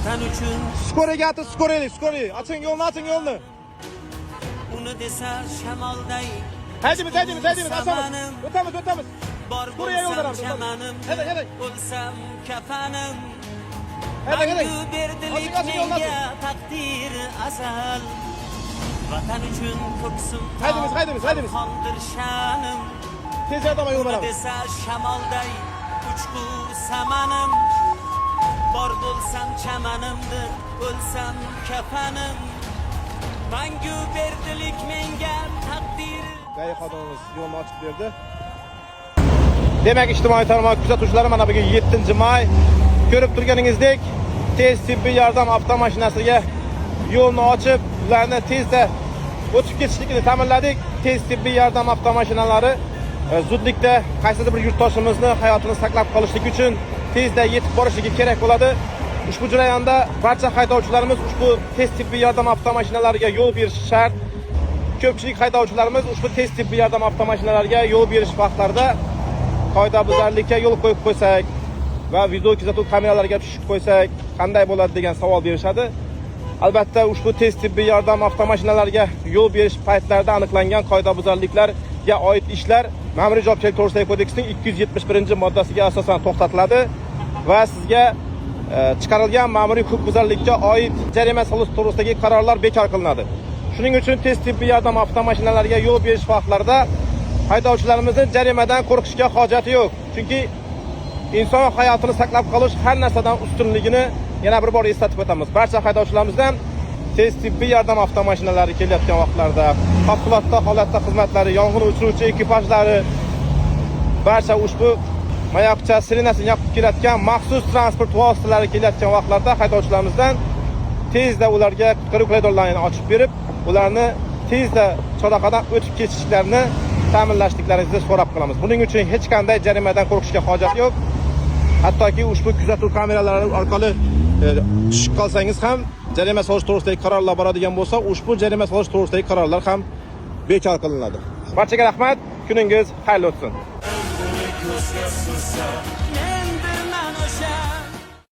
Vatan uchun Skoriga atib, skori. Açın yolunu. uni desa shamolday Haydimiz. Aşağımız. Ötemiz. bor Skoriga bo'lsam yo'llanamiz. chamanim Hadi. o'lsam kafanim Hadi. mangu berdilik Açın yolunu. menga taqdir azal vatan uchun ko'ksim Haydimiz. qondir shanim Tez yardama yol uni veramiz. desa shamolday uchqur samanim bor bo'lsam chamanimdir o'lsam kafanim mangu berdilik menga taqdir Gayet xodimimiz yolunu açıp verdi. Demek ijtimoiy tarmoq kuzatuvchilari mana bugun 7 may ko'rib turganingizdek tez tibbiy yordam avtomashinasiga yo'lni ochib, ularni tezda o'tib ketishligini ta'minladik. Tez tibbiy yordam avtomashinalari zudlikda qaysidir bir yurtdoshimizni hayotini saqlab qolishlik uchun tezda yetib borishligi kerak bo'ladi. Ushbu jarayonda barcha haydovchilarimiz ushbu tez tibbiy yordam avtomashinalariga yo'l berish shart. Ko'pchilik haydovchilarimiz ushbu tez tibbiy yordam avtomashinalariga yo'l berish vaqtlarida qoidabuzarlikka yo'l qo'yib qo'ysak va video kuzatuv kameralariga tushib qo'ysak qanday bo'ladi degan savol berishadi. Albatta ushbu tez tibbiy yordam avtomashinalariga yo'l berish paytlarida aniqlangan qoidabuzarliklarga oid ishlar Ma'muriy javobgarlik to'g'risidagi kodeksning 271-moddasiga asosan to'xtatiladi va sizga chiqarilgan ma'muriy huquqbuzarlikka oid jarima solish to'g'risidagi qarorlar bekor qilinadi. Shuning uchun tez tibbiy yordam avtomashinalariga yo'l berish vaqtlarida haydovchilarimizning jarimadan qo'rqishga hojati yo'q. Chunki inson hayotini saqlab qolish har narsadan ustunligini yana bir bor eslatib o'tamiz. Barcha haydovchilarimizdan tez tibbiy yordam avtomashinalari kelayotgan vaqtlarda, favqulodda holatda xizmatlari, yong'in o'chiruvchi ekipajlari barcha ushbu mayoqcha sirenasini yoqib kelayotgan maxsus transport vositalari kelayotgan vaqtlarda haydovchilarimizdan tezda ularga qutqaruv koridorlarini ochib berib, ularni tezda choraqadan o'tib ketishlarini ta'minlashliklaringizni so'rab qolamiz. Buning uchun hech qanday jarimadan qo'rqishga hojat yo'q. Hattoki ushbu kuzatuv kameralari orqali tushib qolsangiz ham jarima solish to'g'risidagi qarorlar boradigan bo'lsa, ushbu jarima solish to'g'risidagi qarorlar ham bekor qilinadi. Barchaga rahmat, kuningiz xayrli o'tsin.